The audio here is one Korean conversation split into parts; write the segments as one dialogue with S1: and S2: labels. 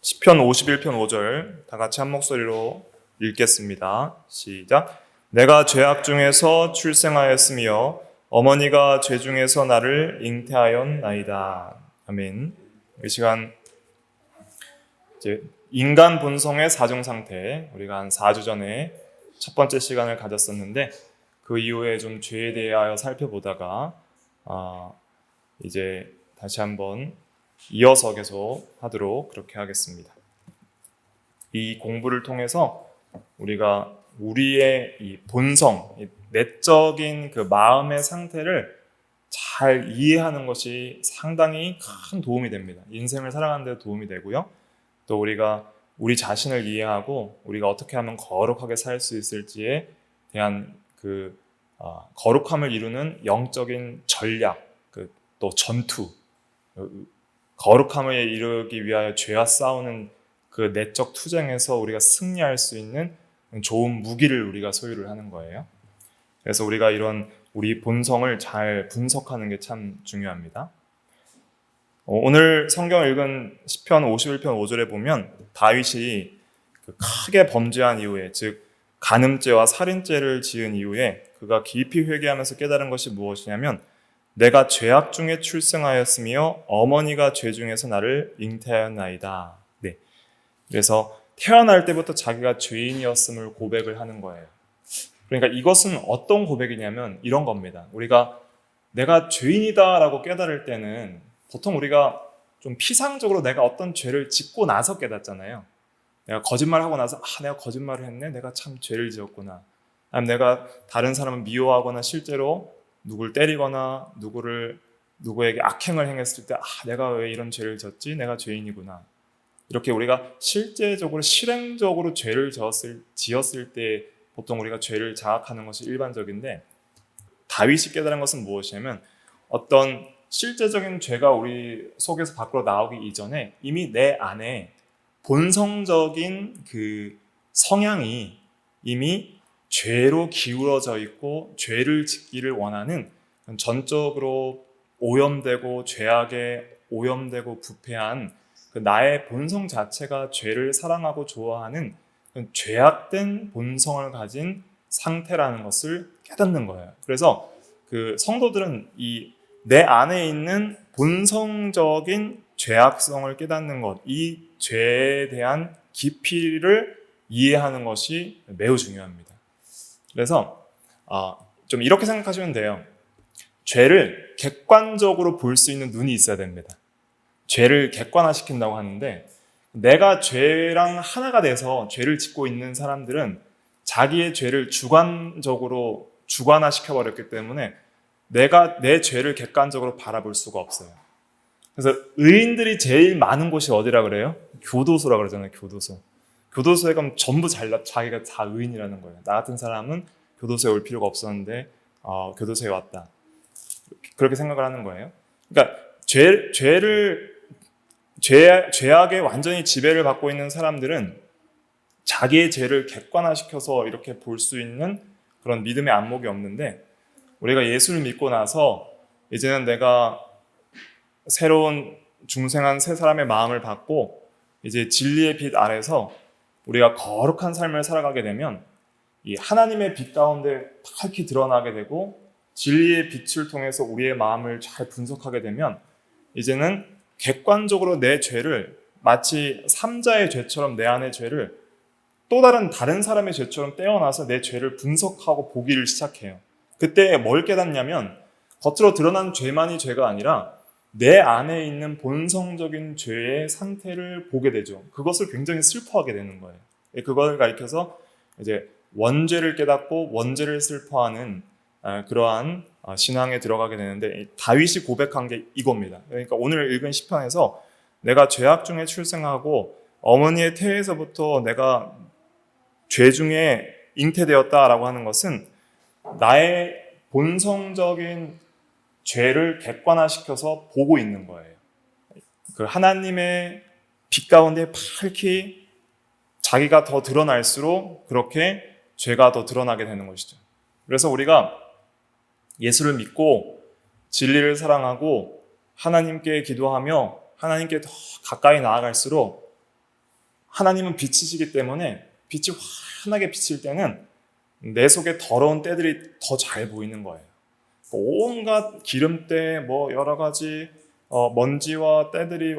S1: 시편 51편 5절 다 같이 한 목소리로 읽겠습니다. 시작. 내가 죄악 중에서 출생하였으며 어머니가 죄 중에서 나를 잉태하였나이다. 아멘. 이 시간 이제 인간 본성의 사정 상태, 우리가 한 4주 전에 첫 번째 시간을 가졌었는데 그 이후에 좀 죄에 대하여 살펴보다가 이제 다시 한번 이어서 계속 하도록 그렇게 하겠습니다. 이 공부를 통해서 우리가 우리의 이 본성, 이 내적인 그 마음의 상태를 잘 이해하는 것이 상당히 큰 도움이 됩니다. 인생을 살아가는 데 도움이 되고요. 또 우리가 우리 자신을 이해하고 우리가 어떻게 하면 거룩하게 살 수 있을지에 대한 그 거룩함을 이루는 영적인 전략, 또 전투, 거룩함을 이루기 위하여 죄와 싸우는 그 내적 투쟁에서 우리가 승리할 수 있는 좋은 무기를 우리가 소유를 하는 거예요. 그래서 우리가 이런 우리 본성을 잘 분석하는 게 참 중요합니다. 오늘 성경을 읽은 시편 51편 5절에 보면 다윗이 크게 범죄한 이후에, 즉 간음죄와 살인죄를 지은 이후에 그가 깊이 회개하면서 깨달은 것이 무엇이냐면 내가 죄악 중에 출생하였으며 어머니가 죄 중에서 나를 잉태하였나이다. 네. 그래서 태어날 때부터 자기가 죄인이었음을 고백을 하는 거예요. 그러니까 이것은 어떤 고백이냐면 이런 겁니다. 우리가 내가 죄인이다라고 깨달을 때는 보통 우리가 좀 피상적으로 내가 어떤 죄를 짓고 나서 깨닫잖아요. 내가 거짓말하고 나서 내가 거짓말을 했네, 내가 참 죄를 지었구나. 아니면 내가 다른 사람을 미워하거나 실제로 누굴 때리거나 누구에게 악행을 행했을 때 내가 왜 이런 죄를 졌지? 내가 죄인이구나. 이렇게 우리가 실제적으로 실행적으로 죄를 지었을 때 보통 우리가 죄를 자각하는 것이 일반적인데, 다윗이 깨달은 것은 무엇이냐면 어떤 실제적인 죄가 우리 속에서 밖으로 나오기 이전에 이미 내 안에 본성적인 그 성향이 이미 죄로 기울어져 있고 죄를 짓기를 원하는 전적으로 오염되고 죄악에 오염되고 부패한 그 나의 본성 자체가 죄를 사랑하고 좋아하는 죄악된 본성을 가진 상태라는 것을 깨닫는 거예요. 그래서 그 성도들은 이 내 안에 있는 본성적인 죄악성을 깨닫는 것, 이 죄에 대한 깊이를 이해하는 것이 매우 중요합니다. 그래서 좀 이렇게 생각하시면 돼요. 죄를 객관적으로 볼 수 있는 눈이 있어야 됩니다. 죄를 객관화시킨다고 하는데, 내가 죄랑 하나가 돼서 죄를 짓고 있는 사람들은 자기의 죄를 주관적으로 주관화시켜버렸기 때문에 내가 내 죄를 객관적으로 바라볼 수가 없어요. 그래서 의인들이 제일 많은 곳이 어디라 그래요? 교도소라 그러잖아요. 교도소에 가면 전부 자기가 다 의인이라는 거예요. 나 같은 사람은 교도소에 올 필요가 없었는데 교도소에 왔다. 그렇게 생각을 하는 거예요. 그러니까 죄악에 완전히 지배를 받고 있는 사람들은 자기의 죄를 객관화시켜서 이렇게 볼 수 있는 그런 믿음의 안목이 없는데, 우리가 예수를 믿고 나서 이제는 내가 새로운 중생한 새 사람의 마음을 받고 이제 진리의 빛 아래서 우리가 거룩한 삶을 살아가게 되면 이 하나님의 빛 가운데 밝히 드러나게 되고 진리의 빛을 통해서 우리의 마음을 잘 분석하게 되면 이제는 객관적으로 내 죄를 마치 삼자의 죄처럼 내 안의 죄를 또 다른 사람의 죄처럼 떼어놔서 내 죄를 분석하고 보기를 시작해요. 그때 뭘 깨닫냐면 겉으로 드러난 죄만이 죄가 아니라 내 안에 있는 본성적인 죄의 상태를 보게 되죠. 그것을 굉장히 슬퍼하게 되는 거예요. 그걸 가리켜서 이제 원죄를 깨닫고 원죄를 슬퍼하는 그러한 신앙에 들어가게 되는데, 다윗이 고백한 게 이겁니다. 그러니까 오늘 읽은 시편에서 내가 죄악 중에 출생하고 어머니의 태에서부터 내가 죄 중에 잉태되었다라고 하는 것은 나의 본성적인 죄를 객관화시켜서 보고 있는 거예요. 그 하나님의 빛 가운데 밝히 자기가 더 드러날수록 그렇게 죄가 더 드러나게 되는 것이죠. 그래서 우리가 예수를 믿고 진리를 사랑하고 하나님께 기도하며 하나님께 더 가까이 나아갈수록 하나님은 빛이시기 때문에 빛이 환하게 비칠 때는 내 속에 더러운 때들이 더 잘 보이는 거예요. 온갖 기름때 뭐 여러 가지 먼지와 때들이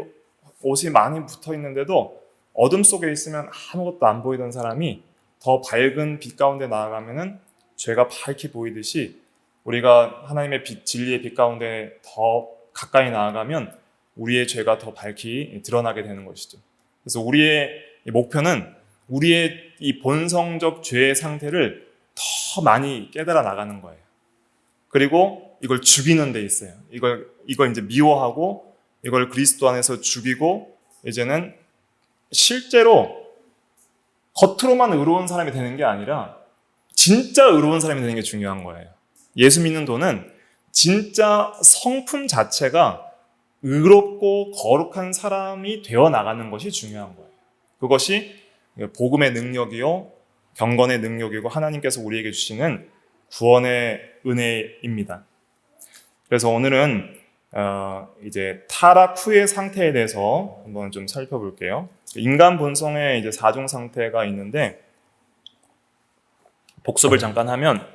S1: 옷이 많이 붙어 있는데도 어둠 속에 있으면 아무것도 안 보이던 사람이 더 밝은 빛 가운데 나아가면은 죄가 밝게 보이듯이 우리가 하나님의 빛, 진리의 빛 가운데 더 가까이 나아가면 우리의 죄가 더 밝게 드러나게 되는 것이죠. 그래서 우리의 목표는 우리의 이 본성적 죄의 상태를 더 많이 깨달아 나가는 거예요. 그리고 이걸 죽이는 데 있어요. 이걸 이제 미워하고 이걸 그리스도 안에서 죽이고 이제는 실제로 겉으로만 의로운 사람이 되는 게 아니라 진짜 의로운 사람이 되는 게 중요한 거예요. 예수 믿는 도는 진짜 성품 자체가 의롭고 거룩한 사람이 되어 나가는 것이 중요한 거예요. 그것이 복음의 능력이요, 경건의 능력이고 하나님께서 우리에게 주시는 구원의 은혜입니다. 그래서 오늘은 이제 타락 후의 상태에 대해서 한번 좀 살펴볼게요. 인간 본성의 이제 4종 상태가 있는데 복습을 잠깐 하면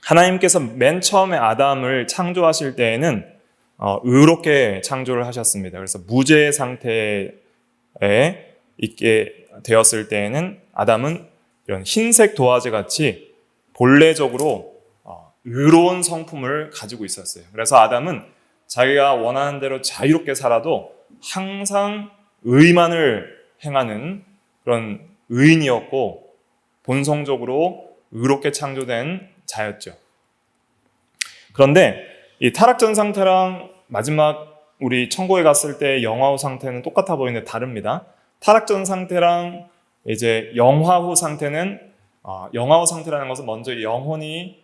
S1: 하나님께서 맨 처음에 아담을 창조하실 때에는 의롭게 창조를 하셨습니다. 그래서 무죄의 상태에 있게 되었을 때에는 아담은 이런 흰색 도화지 같이 본래적으로 의로운 성품을 가지고 있었어요. 그래서 아담은 자기가 원하는 대로 자유롭게 살아도 항상 의만을 행하는 그런 의인이었고 본성적으로 의롭게 창조된 자였죠. 그런데 이 타락전 상태랑 마지막 우리 천국에 갔을 때 영화 후 상태는 똑같아 보이는데 다릅니다. 타락전 상태랑 이제 영화 후 상태는 영화 후 상태라는 것은 먼저 영혼이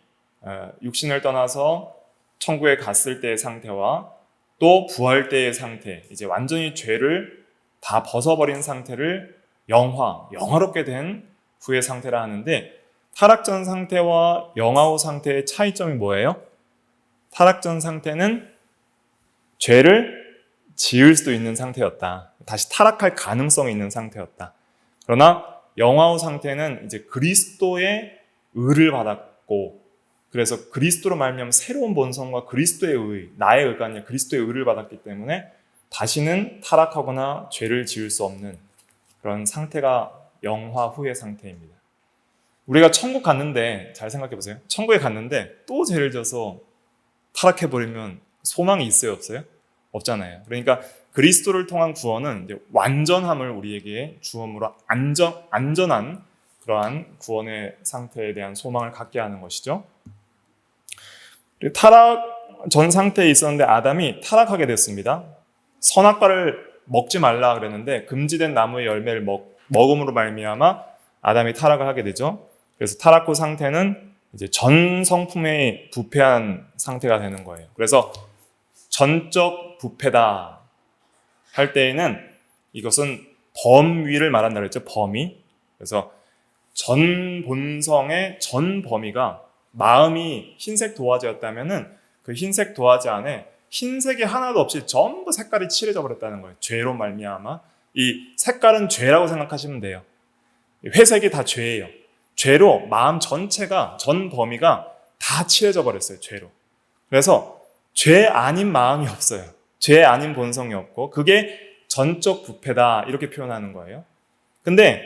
S1: 육신을 떠나서 천국에 갔을 때의 상태와 또 부활 때의 상태, 이제 완전히 죄를 다 벗어버린 상태를 영화롭게 된 후의 상태라 하는데 타락전 상태와 영화 후 상태의 차이점이 뭐예요? 타락전 상태는 죄를 지을 수도 있는 상태였다. 다시 타락할 가능성이 있는 상태였다. 그러나 영화 후 상태는 이제 그리스도의 의를 받았고 그래서 그리스도로 말미암아 새로운 본성과 그리스도의 의, 나의 의가 아니라 그리스도의 의를 받았기 때문에 다시는 타락하거나 죄를 지을 수 없는 그런 상태가 영화 후의 상태입니다. 우리가 천국 갔는데 잘 생각해 보세요. 천국에 갔는데 또 죄를 져서 타락해버리면 소망이 있어요, 없어요? 없잖아요. 그러니까 그리스도를 통한 구원은 이제 완전함을 우리에게 주음으로 안전한 그러한 구원의 상태에 대한 소망을 갖게 하는 것이죠. 타락 전 상태에 있었는데 아담이 타락하게 됐습니다. 선악과를 먹지 말라 그랬는데 금지된 나무의 열매를 먹음으로 말미암아 아담이 타락을 하게 되죠. 그래서 타락 후 상태는 이제 전 성품에 부패한 상태가 되는 거예요. 그래서 전적 부패다 할 때에는 이것은 범위를 말한다고 했죠. 범위. 그래서 전 본성의 전 범위가 마음이 흰색 도화지였다면은 그 흰색 도화지 안에 흰색이 하나도 없이 전부 색깔이 칠해져 버렸다는 거예요. 죄로 말미암아. 이 색깔은 죄라고 생각하시면 돼요. 회색이 다 죄예요. 죄로 마음 전체가 전 범위가 다 칠해져 버렸어요. 죄로. 그래서 죄 아닌 마음이 없어요. 죄 아닌 본성이 없고 그게 전적 부패다 이렇게 표현하는 거예요. 근데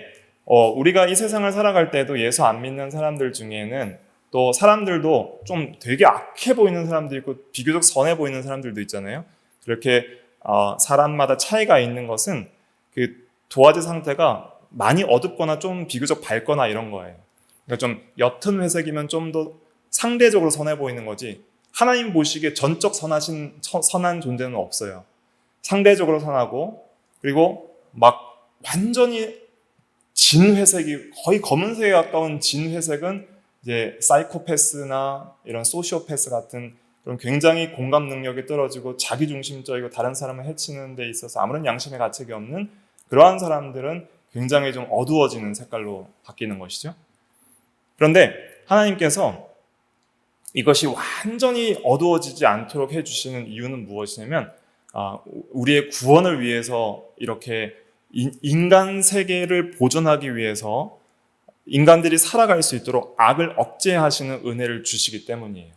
S1: 우리가 이 세상을 살아갈 때도 예수 안 믿는 사람들 중에는 또 사람들도 좀 되게 악해 보이는 사람도 있고 비교적 선해 보이는 사람들도 있잖아요. 그렇게 사람마다 차이가 있는 것은 그 도화지 상태가 많이 어둡거나 좀 비교적 밝거나 이런 거예요. 그러니까 좀 옅은 회색이면 좀 더 상대적으로 선해 보이는 거지 하나님 보시기에 전적 선한 존재는 없어요. 상대적으로 선하고 그리고 막 완전히 진 회색이 거의 검은색에 가까운 진 회색은 이제 사이코패스나 이런 소시오패스 같은 그런 굉장히 공감 능력이 떨어지고 자기중심적이고 다른 사람을 해치는 데 있어서 아무런 양심의 가책이 없는 그러한 사람들은 굉장히 좀 어두워지는 색깔로 바뀌는 것이죠. 그런데 하나님께서 이것이 완전히 어두워지지 않도록 해주시는 이유는 무엇이냐면 우리의 구원을 위해서 이렇게 인간 세계를 보존하기 위해서 인간들이 살아갈 수 있도록 악을 억제하시는 은혜를 주시기 때문이에요.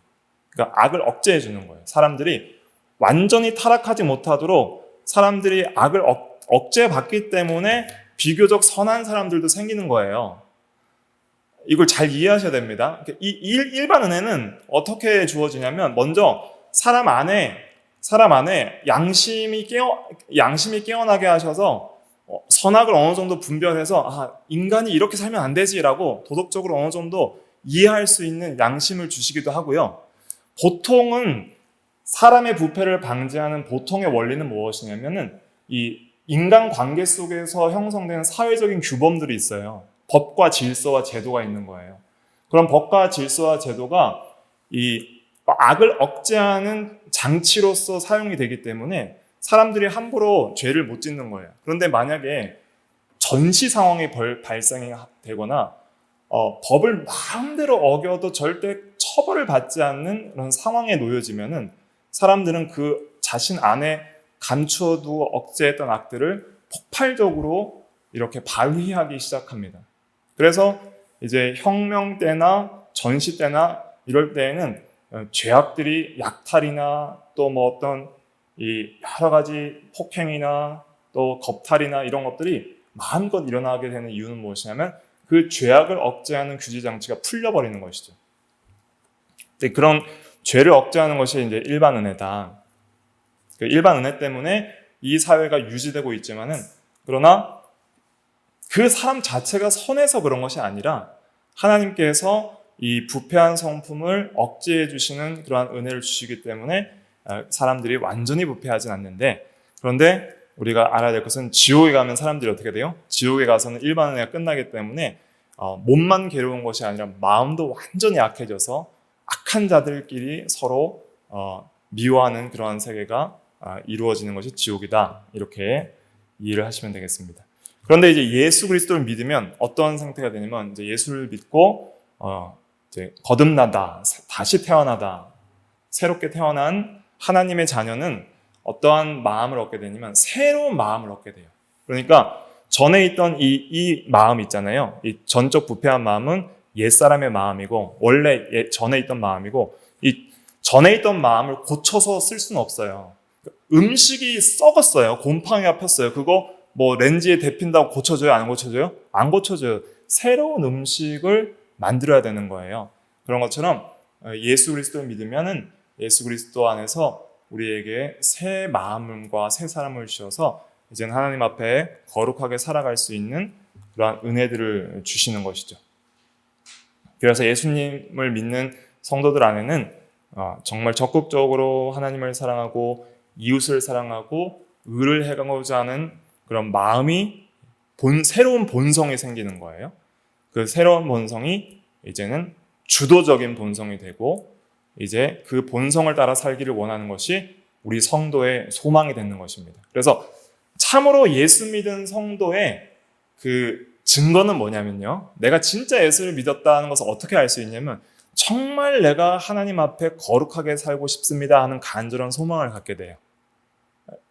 S1: 그러니까 악을 억제해 주는 거예요. 사람들이 완전히 타락하지 못하도록 사람들이 악을 억제받기 때문에 비교적 선한 사람들도 생기는 거예요. 이걸 잘 이해하셔야 됩니다. 이 일반 은혜는 어떻게 주어지냐면 먼저 사람 안에 양심이 깨어나게 하셔서 선악을 어느 정도 분별해서 인간이 이렇게 살면 안 되지라고 도덕적으로 어느 정도 이해할 수 있는 양심을 주시기도 하고요. 보통은 사람의 부패를 방지하는 보통의 원리는 무엇이냐면은 이 인간 관계 속에서 형성되는 사회적인 규범들이 있어요. 법과 질서와 제도가 있는 거예요. 그런 법과 질서와 제도가 이 악을 억제하는 장치로서 사용이 되기 때문에 사람들이 함부로 죄를 못 짓는 거예요. 그런데 만약에 전시 상황이 발생이 되거나 법을 마음대로 어겨도 절대 처벌을 받지 않는 그런 상황에 놓여지면은 사람들은 그 자신 안에 감추어두어 억제했던 악들을 폭발적으로 이렇게 발휘하기 시작합니다. 그래서 이제 혁명 때나 전시 때나 이럴 때에는 죄악들이 약탈이나 또 뭐 어떤 이 여러 가지 폭행이나 또 겁탈이나 이런 것들이 마음껏 일어나게 되는 이유는 무엇이냐면 그 죄악을 억제하는 규제 장치가 풀려버리는 것이죠. 그런 죄를 억제하는 것이 이제 일반 은혜다. 그 일반 은혜 때문에 이 사회가 유지되고 있지만은 그러나 그 사람 자체가 선해서 그런 것이 아니라 하나님께서 이 부패한 성품을 억제해 주시는 그러한 은혜를 주시기 때문에 사람들이 완전히 부패하진 않는데, 그런데 우리가 알아야 될 것은 지옥에 가면 사람들이 어떻게 돼요? 지옥에 가서는 일반 은혜가 끝나기 때문에 몸만 괴로운 것이 아니라 마음도 완전히 약해져서 악한 자들끼리 서로 미워하는 그러한 세계가 이루어지는 것이 지옥이다. 이렇게 이해를 하시면 되겠습니다. 그런데 이제 예수 그리스도를 믿으면 어떤 상태가 되냐면 이제 예수를 믿고 이제 거듭나다, 다시 태어나다, 새롭게 태어난 하나님의 자녀는 어떠한 마음을 얻게 되냐면 새로운 마음을 얻게 돼요. 그러니까 전에 있던 이 마음 있잖아요. 이 전적 부패한 마음은 옛사람의 마음이고 원래 전에 있던 마음이고 이 전에 있던 마음을 고쳐서 쓸 수는 없어요. 음식이 썩었어요. 곰팡이가 폈어요. 그거 뭐 렌즈에 데핀다고 고쳐져요? 안 고쳐져요? 안 고쳐져요. 새로운 음식을 만들어야 되는 거예요. 그런 것처럼 예수 그리스도를 믿으면은 예수 그리스도 안에서 우리에게 새 마음과 새 사람을 주셔서 이제는 하나님 앞에 거룩하게 살아갈 수 있는 그러한 은혜들을 주시는 것이죠. 그래서 예수님을 믿는 성도들 안에는 정말 적극적으로 하나님을 사랑하고 이웃을 사랑하고 의를 행하고자 하는 그런 마음이 새로운 본성이 생기는 거예요. 그 새로운 본성이 이제는 주도적인 본성이 되고 이제 그 본성을 따라 살기를 원하는 것이 우리 성도의 소망이 되는 것입니다. 그래서 참으로 예수 믿은 성도의 그 증거는 뭐냐면요. 내가 진짜 예수를 믿었다는 것을 어떻게 알 수 있냐면 정말 내가 하나님 앞에 거룩하게 살고 싶습니다 하는 간절한 소망을 갖게 돼요.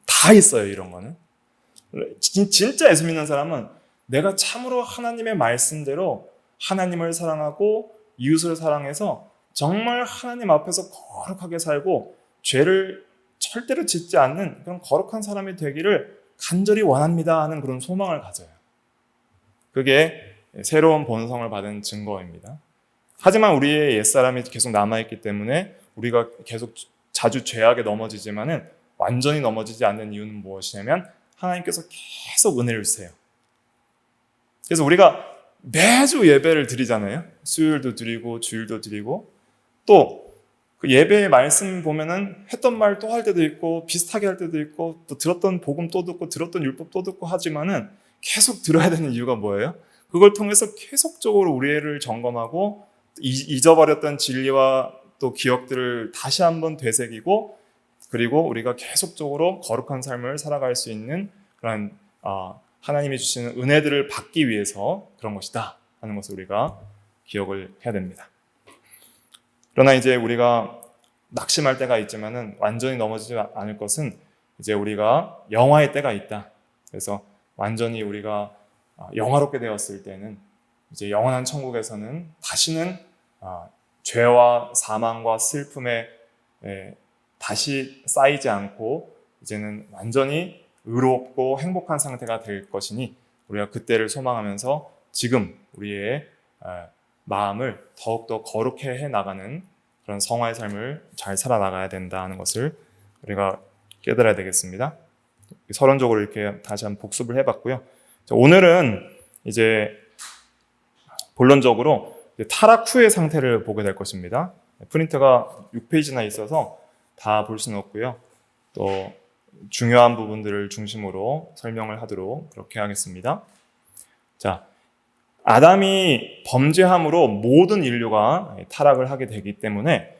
S1: 다 있어요, 이런 거는. 진짜 예수 믿는 사람은 내가 참으로 하나님의 말씀대로 하나님을 사랑하고 이웃을 사랑해서 정말 하나님 앞에서 거룩하게 살고 죄를 절대로 짓지 않는 그런 거룩한 사람이 되기를 간절히 원합니다 하는 그런 소망을 가져요. 그게 새로운 본성을 받은 증거입니다. 하지만 우리의 옛사람이 계속 남아있기 때문에 우리가 계속 자주 죄악에 넘어지지만은 완전히 넘어지지 않는 이유는 무엇이냐면 하나님께서 계속 은혜를 주세요. 그래서 우리가 매주 예배를 드리잖아요. 수요일도 드리고 주일도 드리고 또 그 예배의 말씀 보면은 했던 말 또 할 때도 있고 비슷하게 할 때도 있고 또 들었던 복음 또 듣고 들었던 율법 또 듣고 하지만은 계속 들어야 되는 이유가 뭐예요? 그걸 통해서 계속적으로 우리를 점검하고 잊어버렸던 진리와 또 기억들을 다시 한번 되새기고 그리고 우리가 계속적으로 거룩한 삶을 살아갈 수 있는 그런 하나님이 주시는 은혜들을 받기 위해서 그런 것이다 하는 것을 우리가 기억을 해야 됩니다. 그러나 이제 우리가 낙심할 때가 있지만은 완전히 넘어지지 않을 것은 이제 우리가 영화의 때가 있다. 그래서 완전히 우리가 영화롭게 되었을 때는 이제 영원한 천국에서는 다시는 죄와 사망과 슬픔에 다시 쌓이지 않고 이제는 완전히 의롭고 행복한 상태가 될 것이니 우리가 그때를 소망하면서 지금 우리의 마음을 더욱더 거룩해 해 나가는 그런 성화의 삶을 잘 살아나가야 된다는 것을 우리가 깨달아야 되겠습니다. 서론적으로 이렇게 다시 한번 복습을 해봤고요. 오늘은 이제 본론적으로 타락 후의 상태를 보게 될 것입니다. 프린트가 6페이지나 있어서 다 볼 수는 없고요. 또 중요한 부분들을 중심으로 설명을 하도록 그렇게 하겠습니다. 자, 아담이 범죄함으로 모든 인류가 타락을 하게 되기 때문에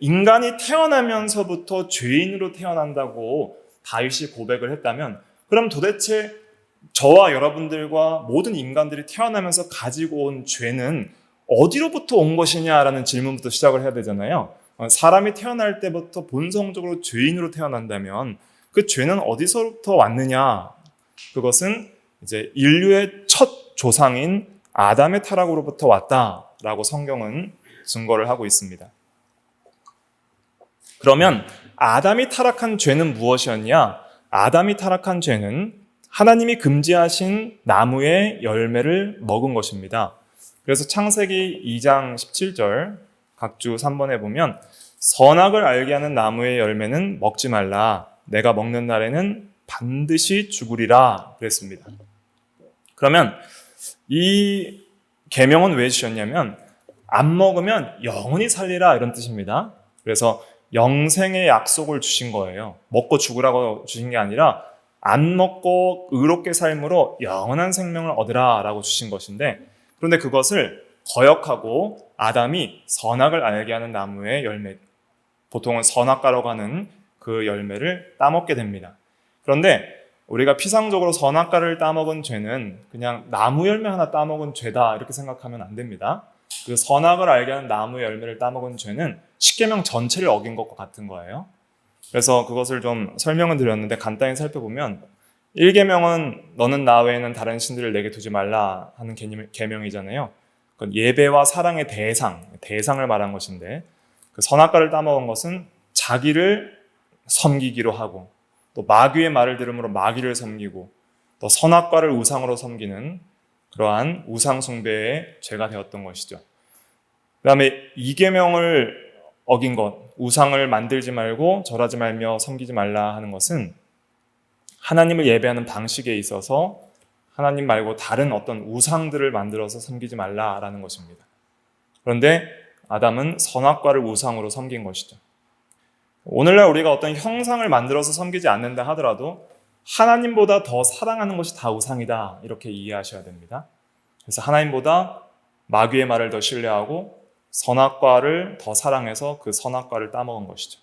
S1: 인간이 태어나면서부터 죄인으로 태어난다고 다윗이 고백을 했다면 그럼 도대체 저와 여러분들과 모든 인간들이 태어나면서 가지고 온 죄는 어디로부터 온 것이냐라는 질문부터 시작을 해야 되잖아요. 사람이 태어날 때부터 본성적으로 죄인으로 태어난다면 그 죄는 어디서부터 왔느냐? 그것은 이제 인류의 첫 조상인 아담의 타락으로부터 왔다라고 성경은 증거를 하고 있습니다. 그러면 아담이 타락한 죄는 무엇이었냐? 아담이 타락한 죄는 하나님이 금지하신 나무의 열매를 먹은 것입니다. 그래서 창세기 2장 17절 각주 3번에 보면 선악을 알게 하는 나무의 열매는 먹지 말라. 내가 먹는 날에는 반드시 죽으리라 그랬습니다. 그러면 이 계명은 왜 주셨냐면 안 먹으면 영원히 살리라 이런 뜻입니다. 그래서 영생의 약속을 주신 거예요. 먹고 죽으라고 주신 게 아니라 안 먹고 의롭게 삶으로 영원한 생명을 얻으라 라고 주신 것인데 그런데 그것을 거역하고 아담이 선악을 알게 하는 나무의 열매, 보통은 선악과라고 하는 그 열매를 따먹게 됩니다. 그런데 우리가 피상적으로 선악과를 따먹은 죄는 그냥 나무 열매 하나 따먹은 죄다 이렇게 생각하면 안 됩니다. 그 선악을 알게 하는 나무의 열매를 따먹은 죄는 십계명 전체를 어긴 것과 같은 거예요. 그래서 그것을 좀 설명을 드렸는데 간단히 살펴보면 1계명은 너는 나 외에는 다른 신들을 내게 두지 말라 하는 계명이잖아요. 그건 예배와 사랑의 대상을 말한 것인데 그 선악과를 따먹은 것은 자기를 섬기기로 하고 또 마귀의 말을 들음으로 마귀를 섬기고 또 선악과를 우상으로 섬기는 그러한 우상 숭배의 죄가 되었던 것이죠. 그 다음에 2계명을 어긴 것, 우상을 만들지 말고 절하지 말며 섬기지 말라 하는 것은 하나님을 예배하는 방식에 있어서 하나님 말고 다른 어떤 우상들을 만들어서 섬기지 말라라는 것입니다. 그런데 아담은 선악과를 우상으로 섬긴 것이죠. 오늘날 우리가 어떤 형상을 만들어서 섬기지 않는다 하더라도 하나님보다 더 사랑하는 것이 다 우상이다 이렇게 이해하셔야 됩니다. 그래서 하나님보다 마귀의 말을 더 신뢰하고 선악과를 더 사랑해서 그 선악과를 따먹은 것이죠.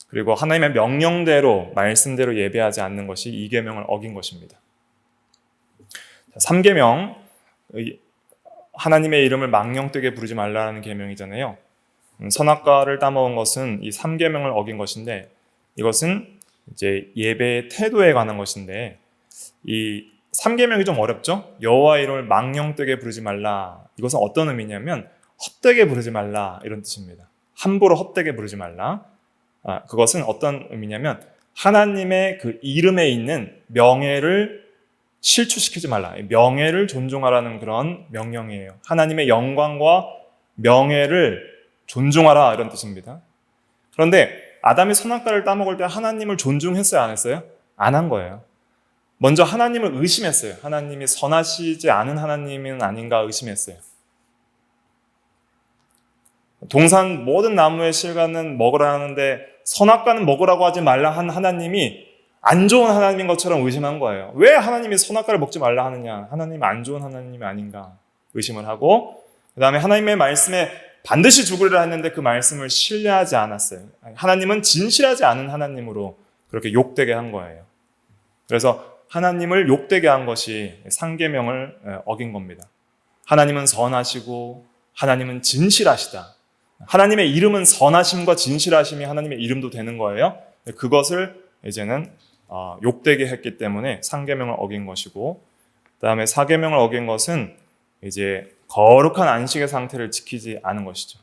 S1: 그리고 하나님의 명령대로 말씀대로 예배하지 않는 것이 2계명을 어긴 것입니다. 3계명, 하나님의 이름을 망령되게 부르지 말라는 계명이잖아요. 선악과를 따먹은 것은 이 3계명을 어긴 것인데 이것은 이제 예배의 태도에 관한 것인데 이 3계명이 좀 어렵죠? 여호와 이름을 망령되게 부르지 말라. 이것은 어떤 의미냐면 헛되게 부르지 말라 이런 뜻입니다. 함부로 헛되게 부르지 말라. 그것은 어떤 의미냐면 하나님의 그 이름에 있는 명예를 실추시키지 말라. 명예를 존중하라는 그런 명령이에요. 하나님의 영광과 명예를 존중하라 이런 뜻입니다. 그런데 아담이 선악과를 따먹을 때 하나님을 존중했어요? 안 했어요? 안 한 거예요. 먼저 하나님을 의심했어요. 하나님이 선하시지 않은 하나님은 아닌가 의심했어요. 동산 모든 나무의 실과는 먹으라 하는데 선악과는 먹으라고 하지 말라 한 하나님이 안 좋은 하나님인 것처럼 의심한 거예요. 왜 하나님이 선악과를 먹지 말라 하느냐? 하나님이 안 좋은 하나님이 아닌가 의심을 하고 그 다음에 하나님의 말씀에 반드시 죽으리라 했는데 그 말씀을 신뢰하지 않았어요. 하나님은 진실하지 않은 하나님으로 그렇게 욕되게 한 거예요. 그래서 하나님을 욕되게 한 것이 3계명을 어긴 겁니다. 하나님은 선하시고 하나님은 진실하시다. 하나님의 이름은 선하심과 진실하심이 하나님의 이름도 되는 거예요. 그것을 이제는 욕되게 했기 때문에 3계명을 어긴 것이고, 그다음에 4계명을 어긴 것은 이제 거룩한 안식의 상태를 지키지 않은 것이죠.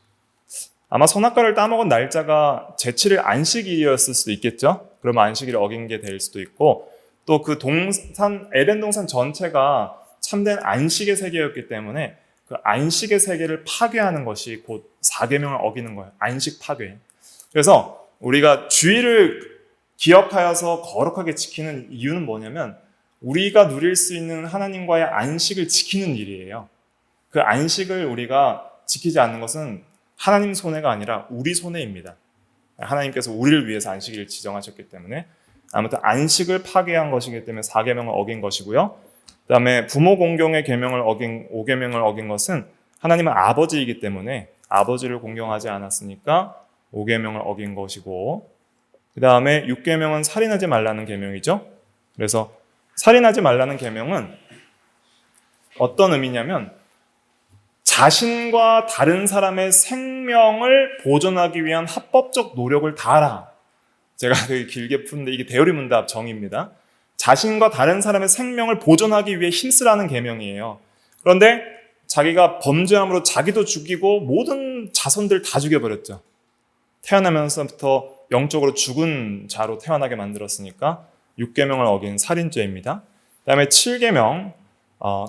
S1: 아마 선악과를 따먹은 날짜가 제7일 안식일이었을 수도 있겠죠. 그러면 안식일을 어긴 게 될 수도 있고, 또 그 에덴 동산 전체가 참된 안식의 세계였기 때문에 그 안식의 세계를 파괴하는 것이 곧 4계명을 어기는 거예요. 안식 파괴. 그래서 우리가 주일을 기억하여서 거룩하게 지키는 이유는 뭐냐면 우리가 누릴 수 있는 하나님과의 안식을 지키는 일이에요. 그 안식을 우리가 지키지 않는 것은 하나님 손해가 아니라 우리 손해입니다. 하나님께서 우리를 위해서 안식일을 지정하셨기 때문에 아무튼 안식을 파괴한 것이기 때문에 4계명을 어긴 것이고요. 그 다음에 부모 공경의 계명을 어긴 5계명을 어긴 것은 하나님은 아버지이기 때문에 아버지를 공경하지 않았으니까 5계명을 어긴 것이고, 그 다음에 6계명은 살인하지 말라는 계명이죠. 그래서 살인하지 말라는 계명은 어떤 의미냐면 자신과 다른 사람의 생명을 보존하기 위한 합법적 노력을 다하라. 제가 되게 길게 푸는데 이게 대요리문답 정의입니다. 자신과 다른 사람의 생명을 보존하기 위해 힘쓰라는 계명이에요. 그런데 자기가 범죄함으로 자기도 죽이고 모든 자손들 다 죽여버렸죠. 태어나면서부터 영적으로 죽은 자로 태어나게 만들었으니까 6계명을 어긴 살인죄입니다. 그 다음에 7계명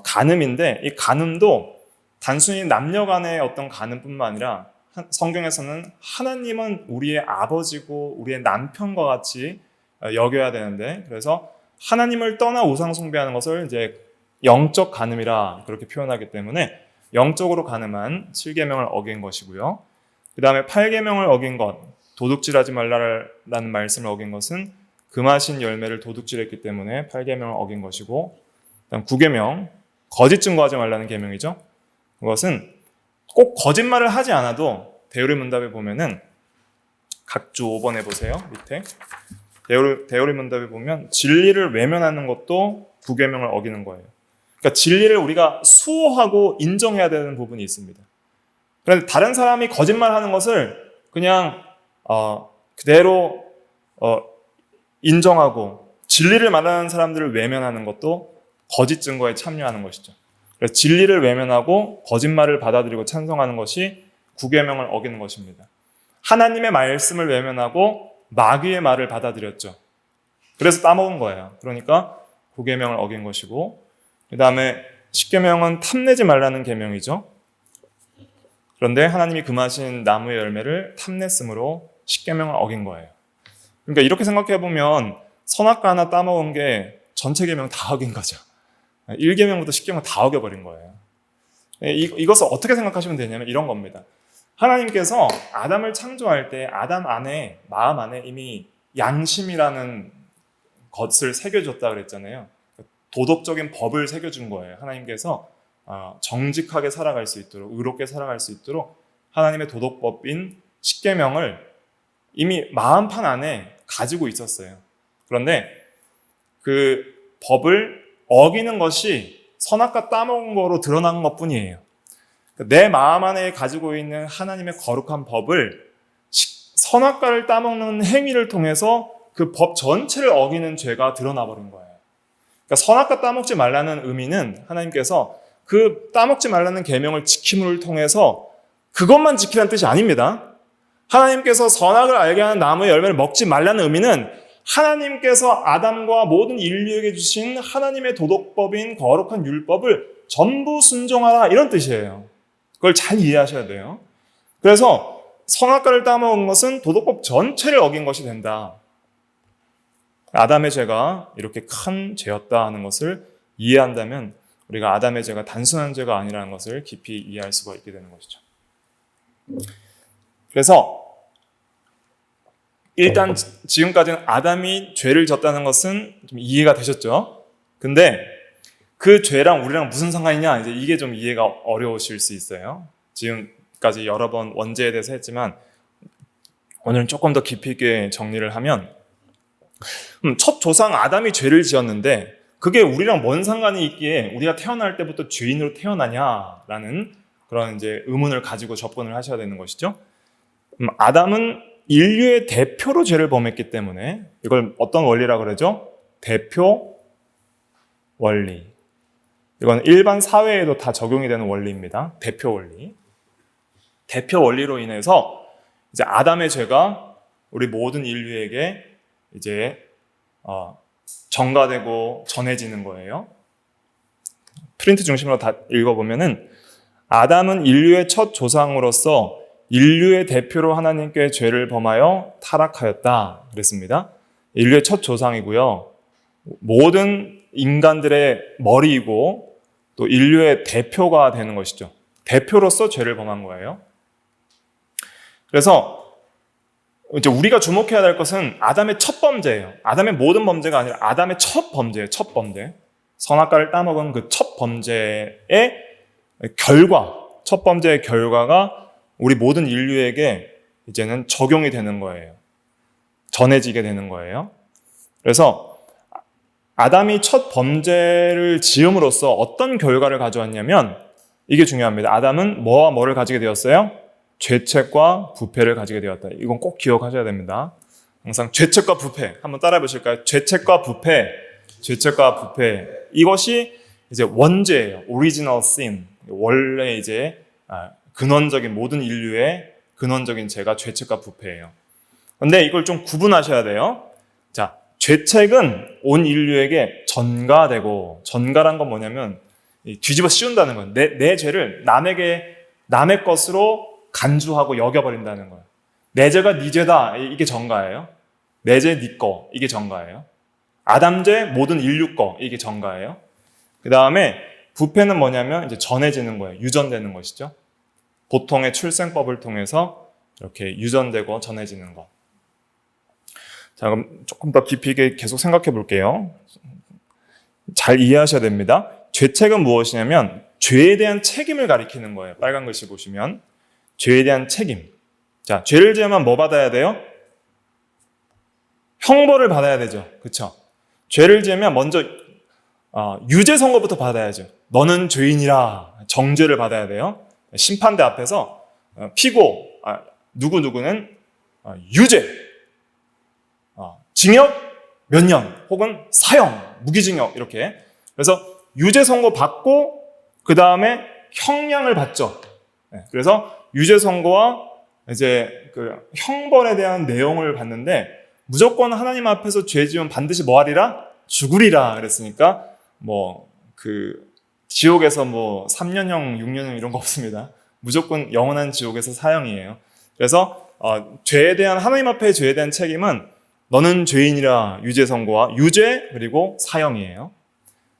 S1: 간음인데 이 간음도 단순히 남녀 간의 어떤 간음뿐만 아니라 성경에서는 하나님은 우리의 아버지고 우리의 남편과 같이 여겨야 되는데, 그래서 하나님을 떠나 우상 숭배하는 것을 이제 영적 간음이라 그렇게 표현하기 때문에 영적으로 간음한 7계명을 어긴 것이고요. 그 다음에 8계명을 어긴 것, 도둑질하지 말라라는 말씀을 어긴 것은 금하신 열매를 도둑질했기 때문에 8계명을 어긴 것이고, 그다음 9계명, 거짓 증거하지 말라는 계명이죠. 그것은 꼭 거짓말을 하지 않아도 대요리문답에 보면은 각주 5번에 보세요. 밑에 대요리문답에 보면 진리를 외면하는 것도 9계명을 어기는 거예요. 그러니까 진리를 우리가 수호하고 인정해야 되는 부분이 있습니다. 그런데 다른 사람이 거짓말하는 것을 그냥 그대로 인정하고 진리를 말하는 사람들을 외면하는 것도 거짓 증거에 참여하는 것이죠. 그래서 진리를 외면하고 거짓말을 받아들이고 찬성하는 것이 9계명을 어기는 것입니다. 하나님의 말씀을 외면하고 마귀의 말을 받아들였죠. 그래서 따먹은 거예요. 그러니까 9계명을 어긴 것이고, 그 다음에 10계명은 탐내지 말라는 계명이죠. 그런데 하나님이 금하신 나무의 열매를 탐냈으므로 10계명을 어긴 거예요. 그러니까 이렇게 생각해 보면 선악과 하나 따먹은 게 전체 계명 다 어긴 거죠. 1계명부터 10계명 다 어겨버린 거예요. 이것을 어떻게 생각하시면 되냐면 이런 겁니다. 하나님께서 아담을 창조할 때 아담 안에, 마음 안에 이미 양심이라는 것을 새겨줬다 그랬잖아요. 도덕적인 법을 새겨준 거예요. 하나님께서 정직하게 살아갈 수 있도록, 의롭게 살아갈 수 있도록 하나님의 도덕법인 10계명을 이미 마음판 안에 가지고 있었어요. 그런데 그 법을 어기는 것이 선악과 따먹은 거로 드러난 것뿐이에요. 내 마음 안에 가지고 있는 하나님의 거룩한 법을 선악과를 따먹는 행위를 통해서 그 법 전체를 어기는 죄가 드러나 버린 거예요. 그러니까 선악과 따먹지 말라는 의미는 하나님께서 그 따먹지 말라는 계명을 지킴을 통해서 그것만 지키라는 뜻이 아닙니다. 하나님께서 선악을 알게 하는 나무의 열매를 먹지 말라는 의미는 하나님께서 아담과 모든 인류에게 주신 하나님의 도덕법인 거룩한 율법을 전부 순종하라, 이런 뜻이에요. 그걸 잘 이해하셔야 돼요. 그래서 선악과를 따먹은 것은 도덕법 전체를 어긴 것이 된다. 아담의 죄가 이렇게 큰 죄였다 하는 것을 이해한다면 우리가 아담의 죄가 단순한 죄가 아니라는 것을 깊이 이해할 수가 있게 되는 것이죠. 그래서 일단 지금까지는 아담이 죄를 졌다는 것은 좀 이해가 되셨죠? 근데 그 죄랑 우리랑 무슨 상관이냐, 이제 이게 좀 이해가 어려우실 수 있어요. 지금까지 여러 번 원죄에 대해서 했지만 오늘은 조금 더 깊이 있게 정리를 하면, 첫 조상 아담이 죄를 지었는데 그게 우리랑 뭔 상관이 있기에 우리가 태어날 때부터 죄인으로 태어나냐라는 그런 이제 의문을 가지고 접근을 하셔야 되는 것이죠. 아담은 인류의 대표로 죄를 범했기 때문에 이걸 어떤 원리라 그러죠? 대표 원리. 이건 일반 사회에도 다 적용이 되는 원리입니다. 대표 원리. 대표 원리로 인해서 이제 아담의 죄가 우리 모든 인류에게 이제 전가되고 전해지는 거예요. 프린트 중심으로 다 읽어보면은 아담은 인류의 첫 조상으로서 인류의 대표로 하나님께 죄를 범하여 타락하였다 그랬습니다. 인류의 첫 조상이고요. 모든 인간들의 머리이고 또 인류의 대표가 되는 것이죠. 대표로서 죄를 범한 거예요. 그래서 이제 우리가 주목해야 될 것은 아담의 첫 범죄예요. 아담의 모든 범죄가 아니라 아담의 첫 범죄예요. 첫 범죄. 선악과를 따먹은 그 첫 범죄의 결과, 첫 번째의 결과가 우리 모든 인류에게 이제는 적용이 되는 거예요. 전해지게 되는 거예요. 그래서 아담이 첫 범죄를 지음으로써 어떤 결과를 가져왔냐면 이게 중요합니다. 아담은 뭐와 뭐를 가지게 되었어요? 죄책과 부패를 가지게 되었다. 이건 꼭 기억하셔야 됩니다. 항상 죄책과 부패 한번 따라해 보실까요? 죄책과 부패, 죄책과 부패. 이것이 이제 원죄예요. 오리지널 sin. 원래 이제 근원적인 모든 인류의 근원적인 죄가 죄책과 부패예요. 근데 이걸 좀 구분하셔야 돼요. 자, 죄책은 온 인류에게 전가되고, 전가란 건 뭐냐면 뒤집어 씌운다는 거예요. 내 죄를 남의 것으로 간주하고 여겨버린다는 거예요. 내 죄가 네 죄다. 이게 전가예요. 내 죄 네 거. 이게 전가예요. 아담 죄 모든 인류 거. 이게 전가예요. 그 다음에 부패는 뭐냐면 이제 전해지는 거예요. 유전되는 것이죠. 보통의 출생법을 통해서 이렇게 유전되고 전해지는 것. 자, 그럼 조금 더 깊이 있게 계속 생각해 볼게요. 잘 이해하셔야 됩니다. 죄책은 무엇이냐면 죄에 대한 책임을 가리키는 거예요. 빨간 글씨 보시면 죄에 대한 책임. 자, 죄를 지으면 뭐 받아야 돼요? 형벌을 받아야 되죠. 그렇죠? 죄를 지으면 먼저 유죄 선고부터 받아야죠. 너는 죄인이라 정죄를 받아야 돼요. 심판대 앞에서 피고 누구누구는 유죄, 징역 몇 년 혹은 사형, 무기징역 이렇게. 그래서 유죄 선고 받고 그 다음에 형량을 받죠. 그래서 유죄 선고와 이제 그 형벌에 대한 내용을 봤는데 무조건 하나님 앞에서 죄 지으면 반드시 뭐 하리라? 죽으리라 그랬으니까 지옥에서 3년형, 6년형 이런 거 없습니다. 무조건 영원한 지옥에서 사형이에요. 그래서 죄에 대한 하나님 앞에 죄에 대한 책임은 너는 죄인이라 유죄 선고와 유죄 그리고 사형이에요.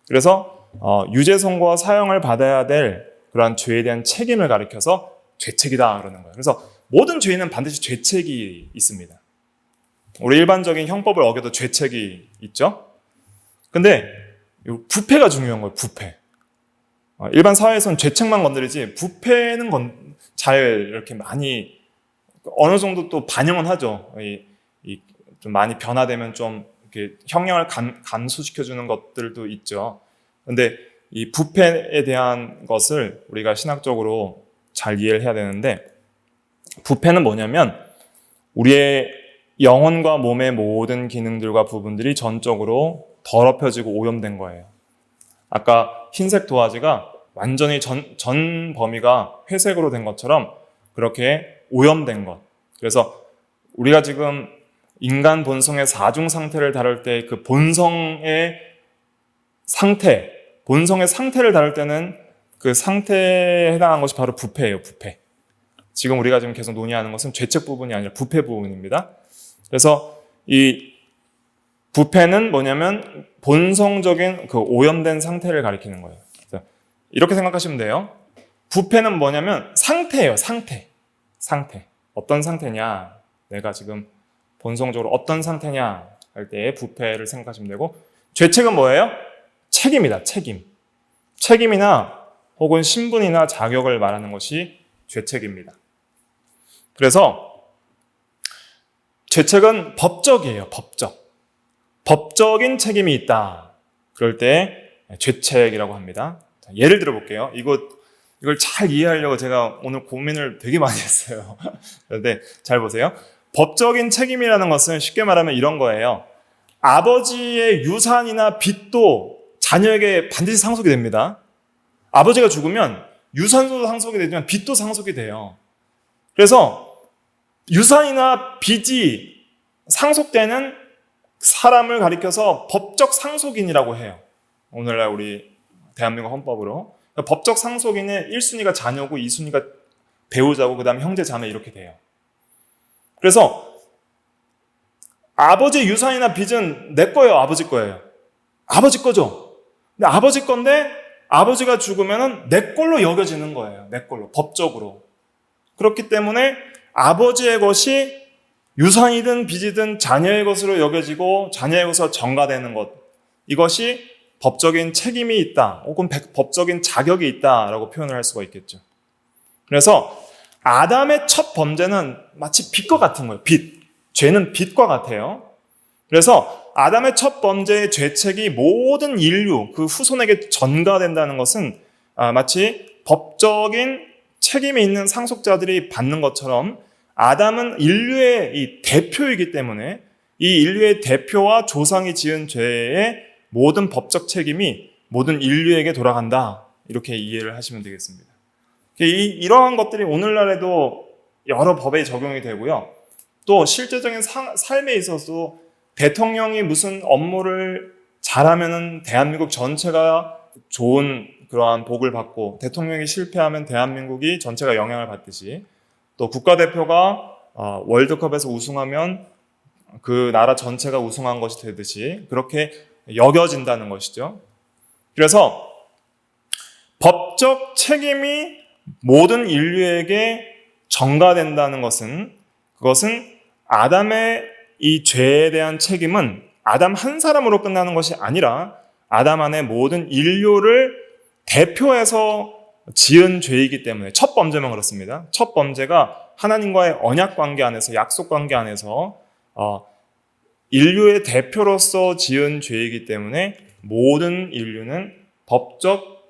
S1: 그래서 유죄 선고와 사형을 받아야 될 그러한 죄에 대한 책임을 가리켜서 죄책이다 그러는 거예요. 그래서 모든 죄인은 반드시 죄책이 있습니다. 우리 일반적인 형법을 어겨도 죄책이 있죠. 근데 부패가 중요한 거예요. 부패. 일반 사회에서는 죄책만 건드리지 부패는 잘 이렇게 많이 어느 정도 또 반영은 하죠. 좀 많이 변화되면 좀 이렇게 형량을 감소시켜주는 것들도 있죠. 근데 이 부패에 대한 것을 우리가 신학적으로 잘 이해를 해야 되는데 부패는 뭐냐면 우리의 영혼과 몸의 모든 기능들과 부분들이 전적으로 더럽혀지고 오염된 거예요. 아까 흰색 도화지가 완전히 전 범위가 회색으로 된 것처럼 그렇게 오염된 것. 그래서 우리가 지금 인간 본성의 사중 상태를 다룰 때 그 본성의 상태를 다룰 때는 그 상태에 해당한 것이 바로 부패예요. 부패. 지금 우리가 지금 계속 논의하는 것은 죄책 부분이 아니라 부패 부분입니다. 그래서 이 부패는 뭐냐면 본성적인 그 오염된 상태를 가리키는 거예요. 이렇게 생각하시면 돼요. 부패는 뭐냐면 상태예요. 상태. 어떤 상태냐? 내가 지금 본성적으로 어떤 상태냐 할 때 부패를 생각하시면 되고 죄책은 뭐예요? 책임이다. 책임이나 혹은 신분이나 자격을 말하는 것이 죄책입니다. 그래서 죄책은 법적이에요. 법적인 책임이 있다. 그럴 때 죄책이라고 합니다. 예를 들어 볼게요. 이걸 잘 이해하려고 제가 오늘 고민을 되게 많이 했어요. 그런데 잘 보세요. 법적인 책임이라는 것은 쉽게 말하면 이런 거예요. 아버지의 유산이나 빚도 자녀에게 반드시 상속이 됩니다. 아버지가 죽으면 유산도 상속이 되지만 빚도 상속이 돼요. 그래서 유산이나 빚이 상속되는 사람을 가리켜서 법적 상속인이라고 해요. 오늘날 우리 대한민국 헌법으로. 법적 상속인의 1순위가 자녀고 2순위가 배우자고 그 다음에 형제 자매 이렇게 돼요. 그래서 아버지의 유산이나 빚은 내 거예요, 아버지 거예요? 아버지 거죠. 근데 아버지 건데 아버지가 죽으면 내 걸로 여겨지는 거예요. 내 걸로, 법적으로. 그렇기 때문에 아버지의 것이 유산이든 빚이든 자녀의 것으로 여겨지고 자녀의 것으로 전가되는 것, 이것이 법적인 책임이 있다 혹은 법적인 자격이 있다라고 표현을 할 수가 있겠죠. 그래서 아담의 첫 범죄는 마치 빚과 같은 거예요. 빚. 죄는 빚과 같아요. 그래서 아담의 첫 번째의 죄책이 모든 인류, 그 후손에게 전가된다는 것은 마치 법적인 책임이 있는 상속자들이 받는 것처럼 아담은 인류의 이 대표이기 때문에 이 인류의 대표와 조상이 지은 죄의 모든 법적 책임이 모든 인류에게 돌아간다. 이렇게 이해를 하시면 되겠습니다. 이러한 것들이 오늘날에도 여러 법에 적용이 되고요. 또 실제적인 삶에 있어서도 대통령이 무슨 업무를 잘하면은 대한민국 전체가 좋은 그러한 복을 받고 대통령이 실패하면 대한민국이 전체가 영향을 받듯이 또 국가대표가 월드컵에서 우승하면 그 나라 전체가 우승한 것이 되듯이 그렇게 여겨진다는 것이죠. 그래서 법적 책임이 모든 인류에게 전가된다는 것은 그것은 아담의 이 죄에 대한 책임은 아담 한 사람으로 끝나는 것이 아니라 아담 안에 모든 인류를 대표해서 지은 죄이기 때문에 첫 범죄만 그렇습니다. 첫 범죄가 하나님과의 언약 관계 안에서 약속 관계 안에서 인류의 대표로서 지은 죄이기 때문에 모든 인류는 법적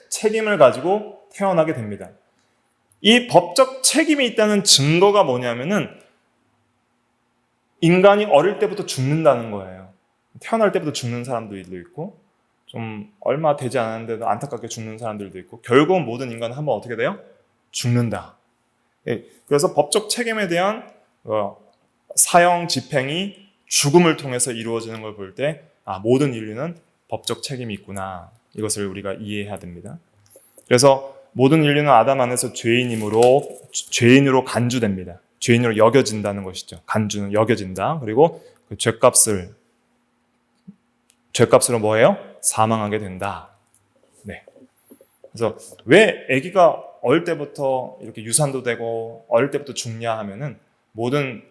S1: 책임을 가지고 태어나게 됩니다. 이 법적 책임이 있다는 증거가 뭐냐면은 인간이 어릴 때부터 죽는다는 거예요. 태어날 때부터 죽는 사람들도 있고 좀 얼마 되지 않았는데도 안타깝게 죽는 사람들도 있고 결국은 모든 인간은 한번 어떻게 돼요? 죽는다. 그래서 법적 책임에 대한 사형 집행이 죽음을 통해서 이루어지는 걸 볼 때 모든 인류는 법적 책임이 있구나. 이것을 우리가 이해해야 됩니다. 그래서 모든 인류는 아담 안에서 죄인으로 간주됩니다. 죄인으로 여겨진다는 것이죠. 간주는 여겨진다. 그리고 그 죄값으로 뭐예요? 사망하게 된다. 네. 그래서 왜 아기가 어릴 때부터 이렇게 유산도 되고 어릴 때부터 죽냐 하면은 모든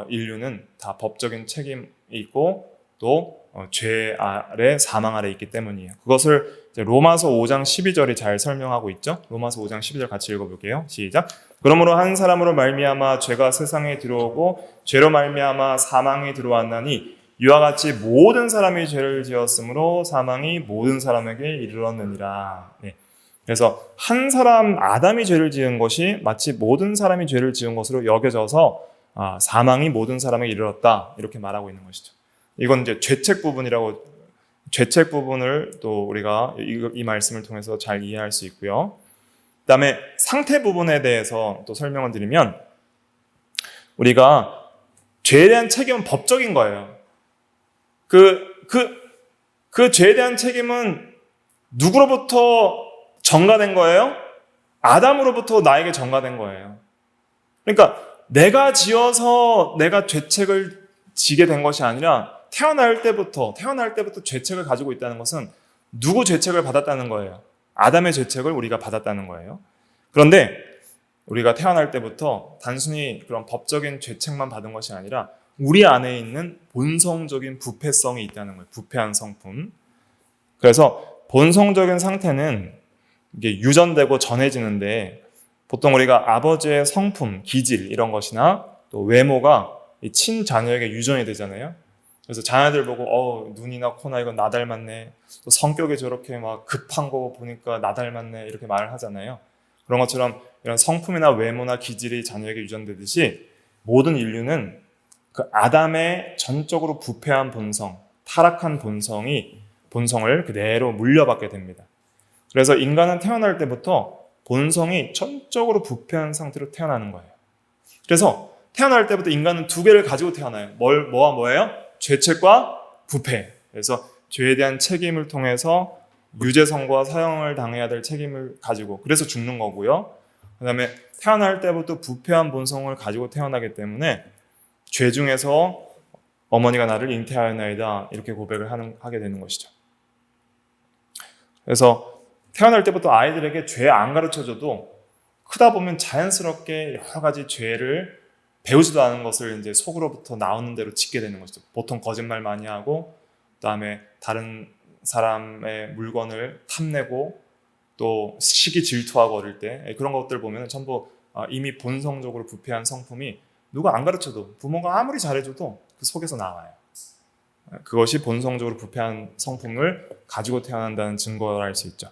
S1: 인류는 다 법적인 책임이 있고 또 죄 아래 사망 아래 있기 때문이에요. 그것을 이제 로마서 5장 12절이 잘 설명하고 있죠. 로마서 5장 12절 같이 읽어볼게요. 시작. 그러므로 한 사람으로 말미암아 죄가 세상에 들어오고 죄로 말미암아 사망이 들어왔나니 이와 같이 모든 사람이 죄를 지었으므로 사망이 모든 사람에게 이르렀느니라. 네. 그래서 한 사람 아담이 죄를 지은 것이 마치 모든 사람이 죄를 지은 것으로 여겨져서 사망이 모든 사람에게 이르렀다. 이렇게 말하고 있는 것이죠. 이건 이제 죄책 부분을 또 우리가 이 말씀을 통해서 잘 이해할 수 있고요. 그 다음에 상태 부분에 대해서 또 설명을 드리면 우리가 죄에 대한 책임은 법적인 거예요. 그 죄에 대한 책임은 누구로부터 전가된 거예요? 아담으로부터 나에게 전가된 거예요. 그러니까 내가 지어서 내가 죄책을 지게 된 것이 아니라 태어날 때부터 죄책을 가지고 있다는 것은 누구 죄책을 받았다는 거예요? 아담의 죄책을 우리가 받았다는 거예요. 그런데 우리가 태어날 때부터 단순히 그런 법적인 죄책만 받은 것이 아니라 우리 안에 있는 본성적인 부패성이 있다는 거예요. 부패한 성품. 그래서 본성적인 상태는 이게 유전되고 전해지는데 보통 우리가 아버지의 성품, 기질 이런 것이나 또 외모가 친자녀에게 유전이 되잖아요. 그래서 자녀들 보고 눈이나 코나 이건 나 닮았네. 또 성격이 저렇게 막 급한 거 보니까 나 닮았네. 이렇게 말을 하잖아요. 그런 것처럼 이런 성품이나 외모나 기질이 자녀에게 유전되듯이 모든 인류는 그 아담의 전적으로 부패한 본성, 타락한 본성을 그대로 물려받게 됩니다. 그래서 인간은 태어날 때부터 본성이 전적으로 부패한 상태로 태어나는 거예요. 그래서 태어날 때부터 인간은 두 개를 가지고 태어나요. 뭐와 뭐예요? 죄책과 부패. 그래서 죄에 대한 책임을 통해서 유죄성과 사형을 당해야 될 책임을 가지고 그래서 죽는 거고요. 그 다음에 태어날 때부터 부패한 본성을 가지고 태어나기 때문에 죄 중에서 어머니가 나를 잉태하였나이다 이렇게 고백을 하게 되는 것이죠. 그래서 태어날 때부터 아이들에게 죄 안 가르쳐줘도 크다 보면 자연스럽게 여러 가지 죄를 배우지도 않은 것을 이제 속으로부터 나오는 대로 짓게 되는 것이죠. 보통 거짓말 많이 하고, 그다음에 다른 사람의 물건을 탐내고, 또 시기 질투하고 어릴 때 그런 것들 보면 전부 이미 본성적으로 부패한 성품이 누가 안 가르쳐도 부모가 아무리 잘해줘도 그 속에서 나와요. 그것이 본성적으로 부패한 성품을 가지고 태어난다는 증거를 알 수 있죠.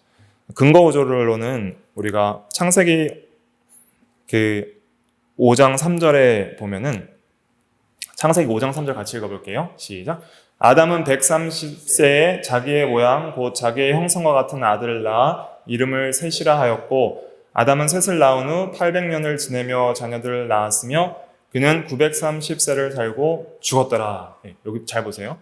S1: 근거 구조로는 우리가 창세기 5장 3절에 보면은 창세기 5장 3절 같이 읽어볼게요. 시작. 아담은 130세에 자기의 모양 곧 자기의 형상과 같은 아들을 낳아 이름을 셋이라 하였고 아담은 셋을 낳은 후 800년을 지내며 자녀들을 낳았으며 그는 930세를 살고 죽었더라. 여기 잘 보세요.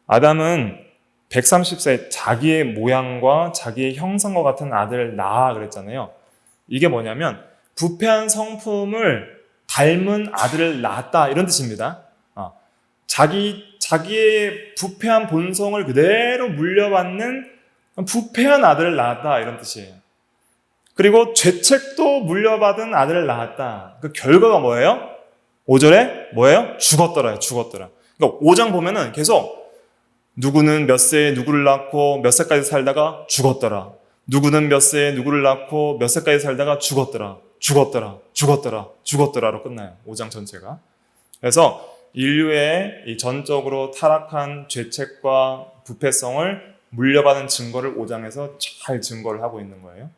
S1: 아담은 130세 자기의 모양과 자기의 형상과 같은 아들을 낳아 그랬잖아요. 이게 뭐냐면 부패한 성품을 닮은 아들을 낳았다 이런 뜻입니다. 자기의 부패한 본성을 그대로 물려받는 부패한 아들을 낳았다 이런 뜻이에요. 그리고 죄책도 물려받은 아들을 낳았다. 그 결과가 뭐예요? 5절에 뭐예요? 죽었더라. 그러니까 5장 보면은 계속 누구는 몇 세에 누구를 낳고 몇 세까지 살다가 죽었더라. 누구는 몇 세에 누구를 낳고 몇 세까지 살다가 죽었더라로 끝나요. 5장 전체가. 그래서 인류의 이 전적으로 타락한 죄책과 부패성을 물려받은 증거를 5장에서 잘 증거를 하고 있는 거예요.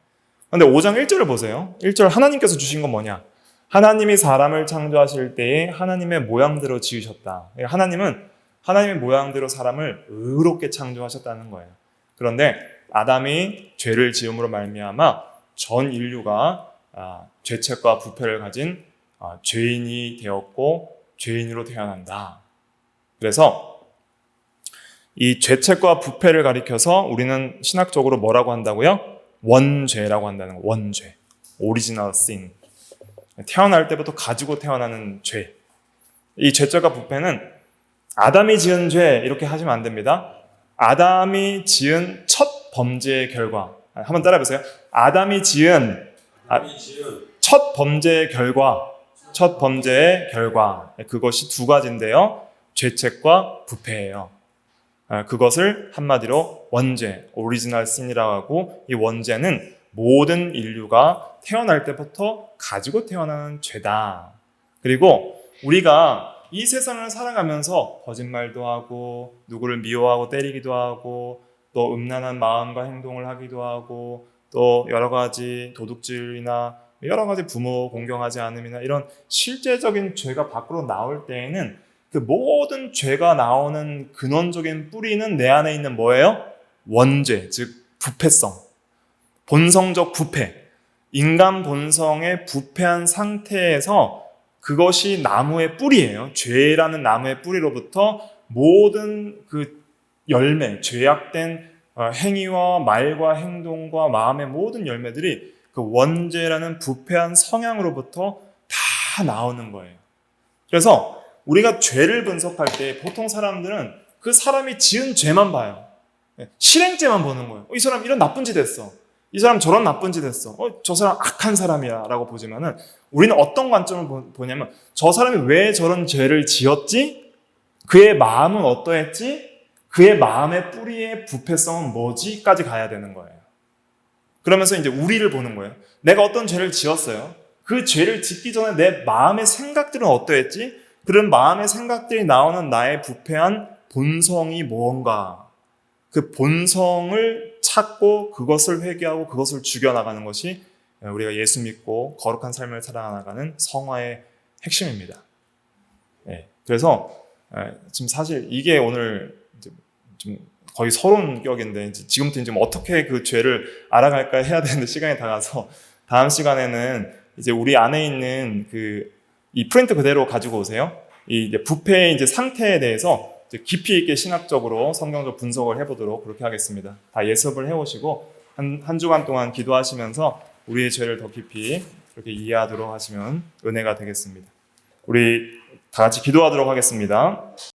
S1: 그런데 5장 1절을 보세요. 1절 하나님께서 주신 건 뭐냐? 하나님이 사람을 창조하실 때에 하나님의 모양대로 지으셨다. 하나님은 하나님의 모양대로 사람을 의롭게 창조하셨다는 거예요. 그런데 아담이 죄를 지음으로 말미암아 전 인류가 죄책과 부패를 가진 죄인이 되었고 죄인으로 태어난다. 그래서 이 죄책과 부패를 가리켜서 우리는 신학적으로 뭐라고 한다고요? 원죄라고 한다는 거. 원죄. 오리지널 sin. 태어날 때부터 가지고 태어나는 죄. 이 죄책과 부패는 아담이 지은 죄 이렇게 하시면 안 됩니다. 아담이 지은 첫 범죄의 결과. 한번 따라해보세요. 아담이 지은 첫 범죄의 결과. 그것이 두 가지인데요. 죄책과 부패예요. 그것을 한마디로 원죄, 오리지널 신이라고 하고 이 원죄는 모든 인류가 태어날 때부터 가지고 태어나는 죄다. 그리고 우리가 이 세상을 살아가면서 거짓말도 하고 누구를 미워하고 때리기도 하고 또 음란한 마음과 행동을 하기도 하고 또 여러 가지 도둑질이나 여러 가지 부모 공경하지 않음이나 이런 실제적인 죄가 밖으로 나올 때에는 그 모든 죄가 나오는 근원적인 뿌리는 내 안에 있는 뭐예요? 원죄, 즉 부패성, 본성적 부패, 인간 본성의 부패한 상태에서 그것이 나무의 뿌리예요. 죄라는 나무의 뿌리로부터 모든 그 열매, 죄악된 행위와 말과 행동과 마음의 모든 열매들이 그 원죄라는 부패한 성향으로부터 다 나오는 거예요. 그래서 우리가 죄를 분석할 때 보통 사람들은 그 사람이 지은 죄만 봐요. 실행죄만 보는 거예요. 이 사람 이런 나쁜 짓 했어. 이 사람 저런 나쁜 짓 했어. 저 사람 악한 사람이야 라고 보지만은 우리는 어떤 관점을 보냐면 저 사람이 왜 저런 죄를 지었지? 그의 마음은 어떠했지? 그의 마음의 뿌리의 부패성은 뭐지? 까지 가야 되는 거예요. 그러면서 이제 우리를 보는 거예요. 내가 어떤 죄를 지었어요. 그 죄를 짓기 전에 내 마음의 생각들은 어떠했지? 그런 마음의 생각들이 나오는 나의 부패한 본성이 뭔가. 그 본성을 찾고 그것을 회개하고 그것을 죽여나가는 것이 우리가 예수 믿고 거룩한 삶을 살아나가는 성화의 핵심입니다. 네. 그래서 지금 사실 이게 오늘 이제 좀 거의 서론격인데 이제 지금부터 좀 어떻게 그 죄를 알아갈까 해야 되는데 시간이 다 가서 다음 시간에는 이제 우리 안에 있는 이 프린트 그대로 가지고 오세요. 이 이제 부패의 이제 상태에 대해서 이제 깊이 있게 신학적으로 성경적 분석을 해보도록 그렇게 하겠습니다. 다 예습을 해오시고 한 주간 동안 기도하시면서 우리의 죄를 더 깊이 그렇게 이해하도록 하시면 은혜가 되겠습니다. 우리 다 같이 기도하도록 하겠습니다.